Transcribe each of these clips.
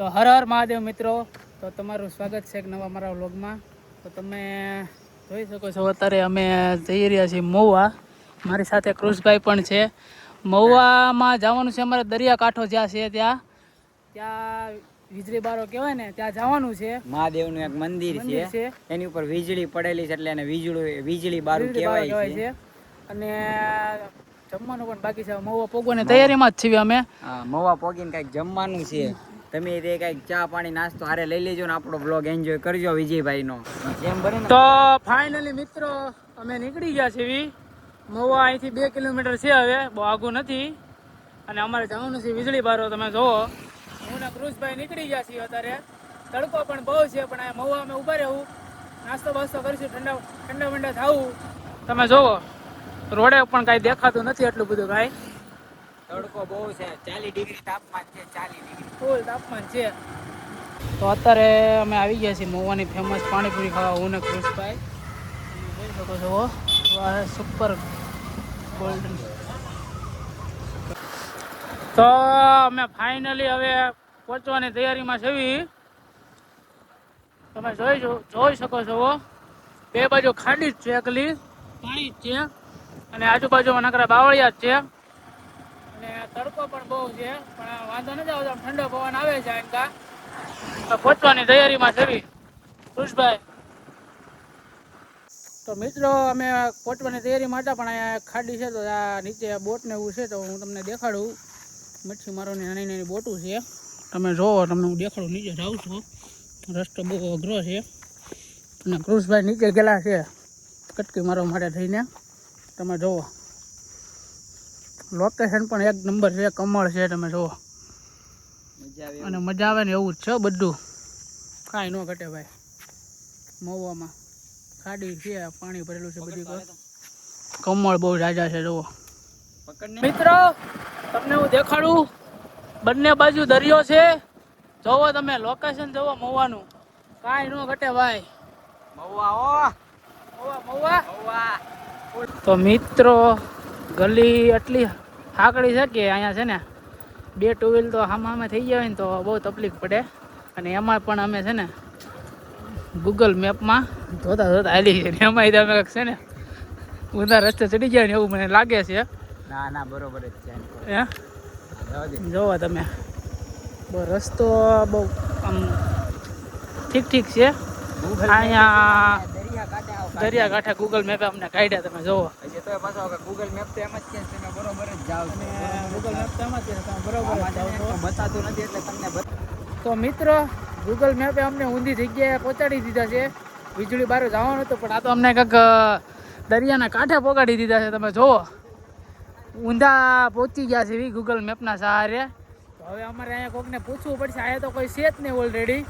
તો હર હર મહાદેવ મિત્રો, તો તમારું સ્વાગત છે એક નવા મારા વ્લોગમાં. તો તમે જોઈ શકો છો અત્યારે અમે જઈ રહ્યા છીએ મહુવા. મારી સાથે કૃષભાઈ પણ છે. મહુવામાં જવાનું છે અમારે દરિયાકાંઠો જ્યાં છે ત્યાં વીજળી બારો કહેવાય ને, ત્યાં જવાનું છે. મહાદેવનું એક મંદિર છે, એની ઉપર વીજળી પડેલી છે એટલે એને વીજળી બારું કહેવાય છે. અને જમવાનું પણ બાકી છે. મહુવા પોગવાની તૈયારીમાં જ છીએ અમે. મહુવા પોગીને કઈક જમવાનું છે. તમે તે કઈક ચા પાણી નાસ્તો હારે લઈ લેજો ને આપણો બ્લોગ એન્જોય કરજો વિજયભાઈ નો. જેમ બને તો ફાઇનલી મિત્રો અમે નીકળી ગયા છીએ. મહુવા અહીંથી 2 કિલોમીટર છે, હવે બહુ આઘું નથી. અને અમારે જવાનું છે વીજળી બારો. તમે જોવો, હું ને કૃષભાઈ નીકળી ગયા છીએ. અત્યારે તડકો પણ બહુ છે, પણ આ મહુવા અમે ઉભા રહેવું, નાસ્તો બાસ્તો કરીશું, ઠંડા ઠંડા થાવું. તમે જોવો રોડે પણ કાંઈ દેખાતું નથી એટલું બધું કાંઈ. તડકો બહુ છે, 40 ડિગ્રી તાપમાન છે, 40 ડિગ્રી ફૂલ તાપમાન છે. તો અત્યારે અમે આવી ગયા છીએ મહુવાની ફેમસ પાણીપુરી ખાવા, હું ને કૃષભાઈ. તમે જોઈ શકો છો, સુપર ગોલ્ડન. તો અમે ફાઇનલી હવે પહોંચવાની તૈયારીમાં છીએ. તમે જોઈ શકો છો, બે બાજુ ખાડી જ છે, એકલી પાણી જ છે, અને આજુબાજુમાં નકરા બાવળિયા જ છે. અને તડકો પણ બહુ છે, પણ વાંધો નથી આવતો, ઠંડો પવન આવે છે. એનકા પહોંચવાની તૈયારીમાં છે કૃષભાઈ. તો મિત્રો અમે પહોંચવાની તૈયારીમાં હતા, પણ અહીંયા ખાડી છે, તો આ નીચે બોટ ને એવું છે, તો હું તમને દેખાડું. મચ્છી મારોની નાની નાની બોટું છે. તમે જોવો, તમને હું દેખાડું. નીચે જાઉં છું, રસ્તો બહુ અઘરો છે, અને કૃષભાઈ નીચે ગયેલા છે કટકી મારવા માટે થઈને. તમે જોવો, લોકેશન પણ એક નંબર છે, કમળ છે. તમે જોવો, અને મજા આવે ને એવું જ છે બધું, કાંઈ ન ઘટે ભાઈ. મહુવામાં ખાડી છે, પાણી ભરેલું છે, બધી કમળ બહુ જાજા છે. જોવો મિત્રો, તમને હું દેખાડું, બંને બાજુ દરિયો છે. જોવો તમે લોકેશન જોવો મહુવાનું, કાંઈ ન ઘટે ભાઈ. મહુવા. તો મિત્રો ગલી એટલી હાકડી છે કે અહીંયા છે ને 2 ટુ વ્હીલ તો હામે થઈ જાય ને તો બહુ તકલીફ પડે. અને એમાં પણ અમે છે ને ગૂગલ મેપમાં જોતા હાલી છે, એમાં તમે છે ને ઊંધા રસ્તે ચડી જાય ને એવું મને લાગે છે. ના બરોબર જ છે. જોવો તમે, બહુ રસ્તો બહુ આમ ઠીક છે. અહીંયા દરિયાકાંઠે ગૂગલ મેપે અમને કાઢ્યા. તમે જોવો, ગૂગલ મેપ તો એમ જ કે તમે બરોબર જ જાઓ છો. ગૂગલ મેપ તો એમ જ કે તમે બરોબર જ જાઓ છો, બતાતું નથી એટલે તમને. તો મિત્રો ગૂગલ મેપે અમને ઊંધી જગ્યાએ પહોંચાડી દીધા છે. વીજળી બારે જવાનું હતું, પણ આ તો અમને કંઈક દરિયાના કાંઠે પહોંચાડી દીધા છે. તમે જોવો, ઊંધા પહોંચી ગયા છે ગૂગલ મેપના સહારે. તો હવે અમારે અહીંયા કોઈકને પૂછવું પડશે. અહીંયા તો કોઈ છે જ નહીં, ઓલરેડી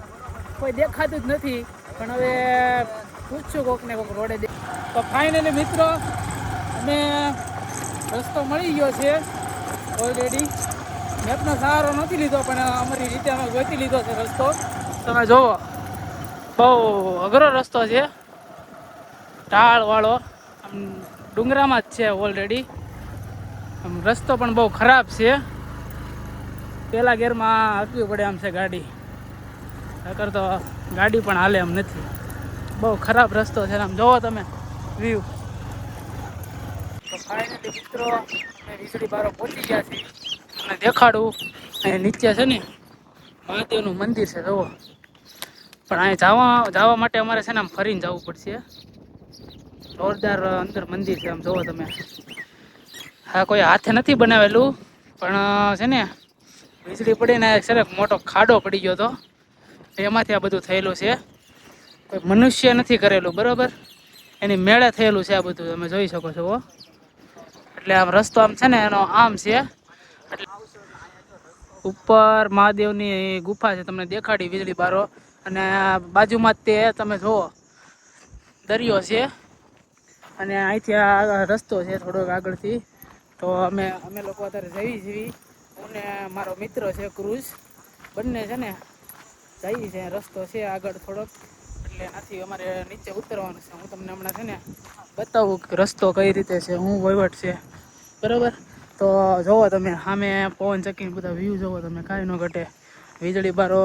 કોઈ દેખાતું જ નથી. પણ હવે પૂછશું કોઈકને, કોઈક રોડે. તો ફાઇનલી મિત્રો અમે રસ્તો મળી ગયો છે ઓલરેડી. મેપનો સહારો નથી લીધો, પણ અમારી રીતે અમે ગોતી લીધો છે રસ્તો. તમે જોવો, બહુ અઘરો રસ્તો છે, ઢાળવાળો, આમ ડુંગરામાં જ છે ઓલરેડી. આમ રસ્તો પણ બહુ ખરાબ છે. પહેલા ગેરમાં હાંકવી પડે આમ છે ગાડી, નકર તો ગાડી પણ હાલે એમ નથી. બહુ ખરાબ રસ્તો છે. આમ જોવો તમે વ્યૂ. તો ફાઇનલી મિત્રો અમે વીજળી બારો પહોંચી ગયા છીએ. તમને દેખાડું, અહીંયા નીચે છે ને મહાદેવનું મંદિર છે. જોવો, પણ અહીંયા જવા માટે અમારે છે ને આમ ફરીને જવું પડશે. જોરદાર અંદર મંદિર છે. આમ જોવો તમે, હા કોઈ હાથે નથી બનાવેલું, પણ છે ને વીજળી પડીને છે ને મોટો ખાડો પડી ગયો હતો, એમાંથી આ બધું થયેલું છે. કોઈ મનુષ્ય નથી કરેલું, બરાબર, એની મેળે થયેલું છે આ બધું. તમે જોઈ શકો છો. એટલે આમ રસ્તો આમ છે ને એનો આમ છે. એટલે ઉપર મહાદેવની ગુફા છે, તમને દેખાડી વીજળી બારો. અને બાજુમાં તે તમે જુઓ દરિયો છે, અને અહીંથી આ રસ્તો છે થોડોક આગળથી. તો અમે લોકો અત્યારે જઈએ છીએ, હું ને મારો મિત્ર છે ક્રુઝ, બંને છે ને જઈએ છે. રસ્તો છે આગળ થોડોક, એટલે નથી અમારે નીચે ઉતરવાનું છે. હું તમને હમણાં છે ને બતાવું કે રસ્તો કઈ રીતે છે, હું વહીવટ છે, બરાબર. તો જોવો તમે સામે પવન ચક્કીને બધા વ્યૂ જોવો તમે, કાંઈ ન ઘટે. વીજળી બારો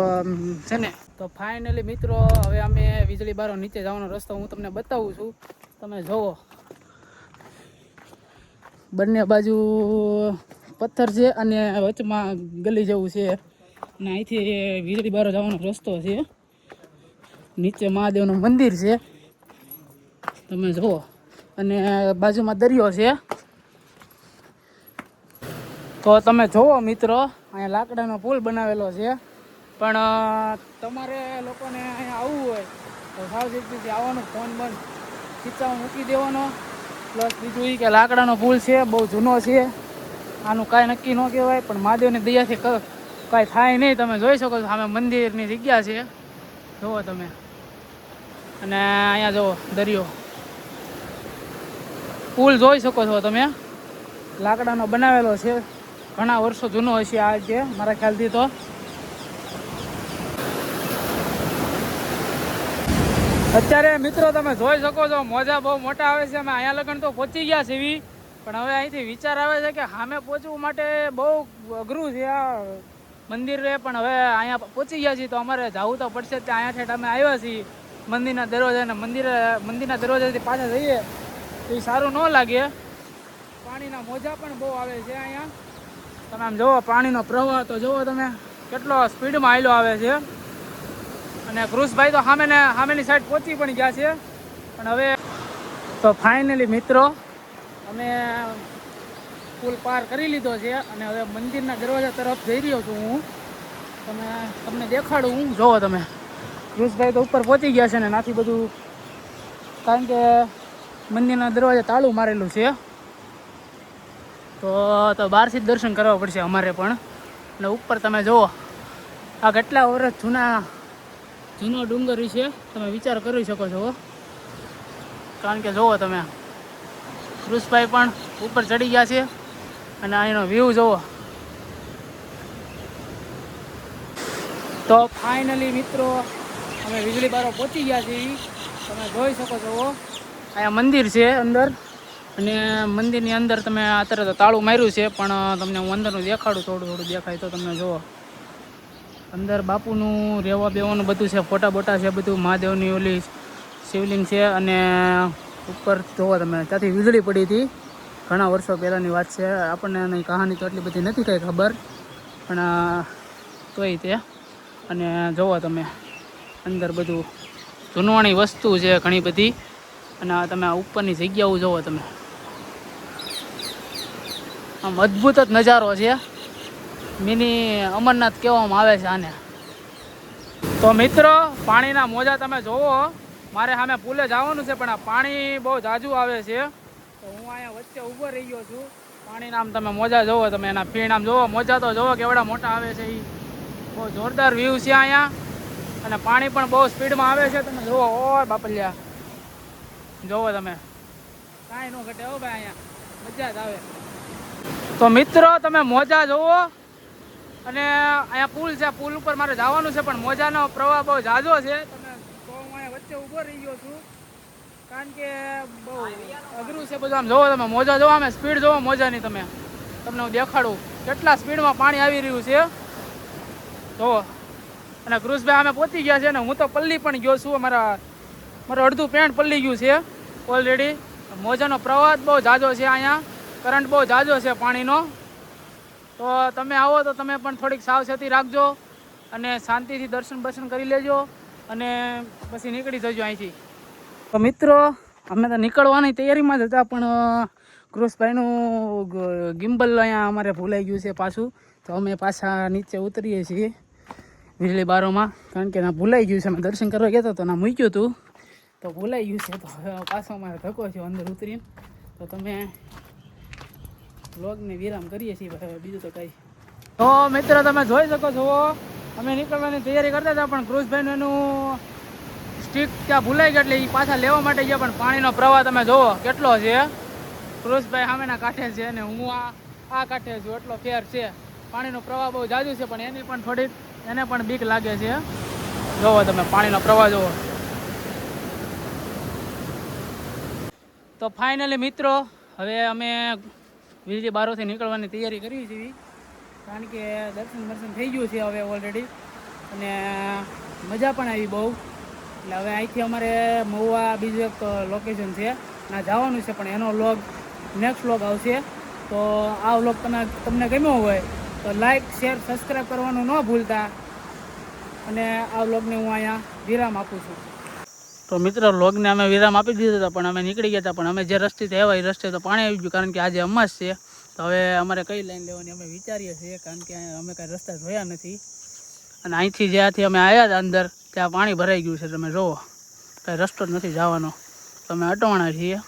છે ને. તો ફાઇનલી મિત્રો હવે અમે વીજળી બારો નીચે જવાનો રસ્તો હું તમને બતાવું છું. તમે જુઓ બંને બાજુ પથ્થર છે અને વચમાં ગલી જેવું છે અને અહીંથી વીજળી બારો જવાનો રસ્તો છે. નીચે મહાદેવનું મંદિર છે તમે જુઓ અને બાજુમાં દરિયો છે. તો તમે જુઓ મિત્રો અહીંયા લાકડાનો પુલ બનાવેલો છે પણ તમારે લોકોને અહીંયા આવવું હોય તો સાવચેતીથી આવવાનું. ફોન બંધ ખીચામાં મૂકી દેવાનો. પ્લસ બીજું એ કે લાકડાનો પુલ છે બહુ જૂનો છે. આનું કાંઈ નક્કી ન કહેવાય પણ મહાદેવની દયાથી કાંઈ થાય નહીં. તમે જોઈ શકો છો સામે મંદિરની જગ્યા છે જુઓ તમે. અને અહીંયા જુઓ દરિયો પુલ જોઈ શકો છો તમે. લાકડાનો બનાવેલો છે ઘણા વર્ષો જૂનો હશે આ છે મારા ખ્યાલથી. તો અત્યારે મિત્રો તમે જોઈ શકો છો મોજા બહુ મોટા આવે છે. અમે અહીંયા લગન તો પહોંચી ગયા છીએ પણ હવે અહીંથી વિચાર આવે છે કે સામે પહોંચવું માટે બહુ અઘરું છે આ મંદિર રહે. પણ હવે અહીંયા પહોંચી ગયા છીએ તો અમારે જવું તો પડશે. ત્યાં અહીંયા ઠેઠ અમે આવ્યા છીએ મંદિરના દરવાજા અને મંદિરના દરવાજાથી પાછા જઈએ તો એ સારું ન લાગે. પાણીના મોજા પણ બહુ આવે છે અહીંયા. તમે આમ જુઓ પાણીનો પ્રવાહ તો જુઓ તમે કેટલો સ્પીડમાં હાલ્યો આવે છે. અને ક્રુશભાઈ તો સામેની સાઈડ પહોંચી પણ ગયા છે. પણ હવે તો ફાઇનલી મિત્રો અમે પુલ પાર કરી લીધો છે અને હવે મંદિરના દરવાજા તરફ જઈ રહ્યો છું હું. તમને દેખાડું હું. જુઓ તમે ક્રુશભાઈ તો ઉપર પહોંચી ગયા છે ને નાથી બધું કારણ કે મંદિરના દરવાજા તાળું મારેલું છે તો બહારથી જ દર્શન કરવા પડશે અમારે પણ. અને ઉપર તમે જુઓ આ કેટલા વર્ષ જૂનો ડુંગર છે તમે વિચાર કરી શકો છો. કારણ કે જુઓ તમે ક્રુશભાઈ પણ ઉપર ચડી ગયા છે અને અહીંનો વ્યૂ જુઓ. તો ફાઇનલી મિત્રો અમે વીજળી બારો પહોંચી ગયા છીએ. તમે જોઈ શકો છો અહીંયા મંદિર છે અંદર અને મંદિરની અંદર તમે અત્યારે તો તાળું માર્યું છે પણ તમને હું અંદરનું દેખાડું. થોડું દેખાય તો તમને જુઓ અંદર બાપુનું રહેવા બેવાનું બધું છે. ફોટા બોટા છે બધું. મહાદેવની ઓલી શિવલિંગ છે અને ઉપર જુઓ તમે ત્યાંથી વીજળી પડી હતી ઘણા વર્ષો પહેલાંની વાત છે. આપણને એની કહાની તો એટલી બધી નથી કંઈ ખબર પણ તોય તે. અને જુઓ તમે અંદર બધું જૂનવાણી વસ્તુ છે ઘણી બધી. અને તમે આ ઉપરની જગ્યાઓ જુઓ તમે આમ અદ્ભુત જ નજારો છે. મિની અમરનાથ કહેવામાં આવે છે આને. તો મિત્રો પાણીના મોજા તમે જોવો. મારે સામે પુલે જવાનું છે પણ આ પાણી બહુ ઝાઝું આવે છે તો હું અહીંયા વચ્ચે ઊભો રહી ગયો છું. પાણીના આમ તમે મોજા જોવો. તમે એના ફીણ આમ જોવો. મોજા તો જોવો કેવડા મોટા આવે છે. એ બહુ જોરદાર વ્યૂ છે અહીંયા અને પાણી પણ બહુ સ્પીડમાં આવે છે. તમે જુઓ ઓ બાપલિયા જુઓ તમે કાંઈ ન ઘટે હો ભાઈ. અહીંયા મજા જ આવે. તો મિત્રો તમે મોજા જુઓ અને અહીંયા પુલ છે. પુલ ઉપર મારે જવાનું છે પણ મોજાનો પ્રવાહ બહુ ઝાઝો છે. તમે તો હું અહીંયા વચ્ચે ઊભો રહી ગયો છું કારણ કે બહુ અઘરું છે બધું. આમ જુઓ તમે મોજા જોવો. અમે સ્પીડ જોવો મોજાની તમને હું દેખાડું કેટલા સ્પીડમાં પાણી આવી રહ્યું છે જુઓ. અને ક્રુશભાઈ અમે પહોંચી ગયા છે ને હું તો પલ્લી પણ ગયો છું. મારું અડધું પેન્ટ પલ્લી ગયું છે ઓલરેડી. મોજાનો પ્રવાહ બહુ ઝાઝો છે અહીંયા. કરંટ બહુ ઝાઝો છે પાણીનો. તો તમે આવો તો તમે પણ થોડીક સાવચેતી રાખજો અને શાંતિથી દર્શન કરી લેજો અને પછી નીકળી જજો અહીંથી. તો મિત્રો અમે તો નીકળવાની તૈયારીમાં જ હતા પણ ક્રુશભાઈનું ગિમ્બલ અહીંયા અમારે ભૂલાઈ ગયું છે પાછું. તો અમે પાછા નીચે ઉતરીએ છીએ વીજળી બારોમાં કારણ કે ના ભૂલાઈ ગયું છે. અમે દર્શન કરવા ગયા તો ના મૂક્યું હતું તો ભૂલાઈ ગયું છે. તો હવે પાછો અમારે ધક્કો છે અંદર ઉતરીને. તો તમે વ્લોગને વિરામ કરીએ છીએ ભાઈ. બીજું તો કંઈ. તો મિત્રો તમે જોઈ શકો છો અમે નીકળવાની તૈયારી કરતા હતા પણ ક્રુશભાઈનું એનું સ્ટીક ત્યાં ભૂલાઈ ગયા એટલે એ પાછા લેવા માટે ગયા. પણ પાણીનો પ્રવાહ તમે જુઓ કેટલો છે. ક્રુશભાઈ સામેના કાંઠે છે અને હું આ કાંઠે છું. એટલો ફેર છે. પાણીનો પ્રવાહ બહુ જાજુ છે પણ એને પણ બીક લાગે છે. જુઓ તમે પાણીનો પ્રવાહ જુઓ. તો ફાઇનલી મિત્રો હવે અમે વીજળી બારોથી નીકળવાની તૈયારી કરી છીએ કારણ કે દર્શન થઈ ગયું છે હવે ઓલરેડી. અને મજા પણ આવી બહુ. એટલે હવે અહીંથી અમારે મહુવા બીજું એક લોકેશન છે ના જવાનું છે, પણ એનો વ્લોગ નેક્સ્ટ વ્લોગ આવશે. તો આ વ્લોગ તમને ગમ્યો હોય તો લાઈક શેર સબસ્ક્રાઈબ કરવાનું ન ભૂલતા. અને આ વ્લોગને હું અહીંયા વિરામ આપું છું. તો મિત્ર, વ્લોગને અમે વિરામ આપી દીધો હતો, પણ અમે નીકળી ગયા હતા. પણ અમે જે રસ્તેથી આવ્યા એ રસ્તે તો પાણી આવી ગયું, કારણ કે આજે અમાસ છે. તો હવે અમારે કઈ લાઈન લેવાની અમે વિચારીએ છીએ, કારણ કે અમે કાંઈ રસ્તા જોયા નથી. અને અહીંથી જ્યાંથી અમે આવ્યા હતા અંદર ત્યાં પાણી ભરાઈ ગયું છે. તમે જુઓ, કાંઈ રસ્તો જ નથી જવાનો. તો અમે અટવાણા છીએ.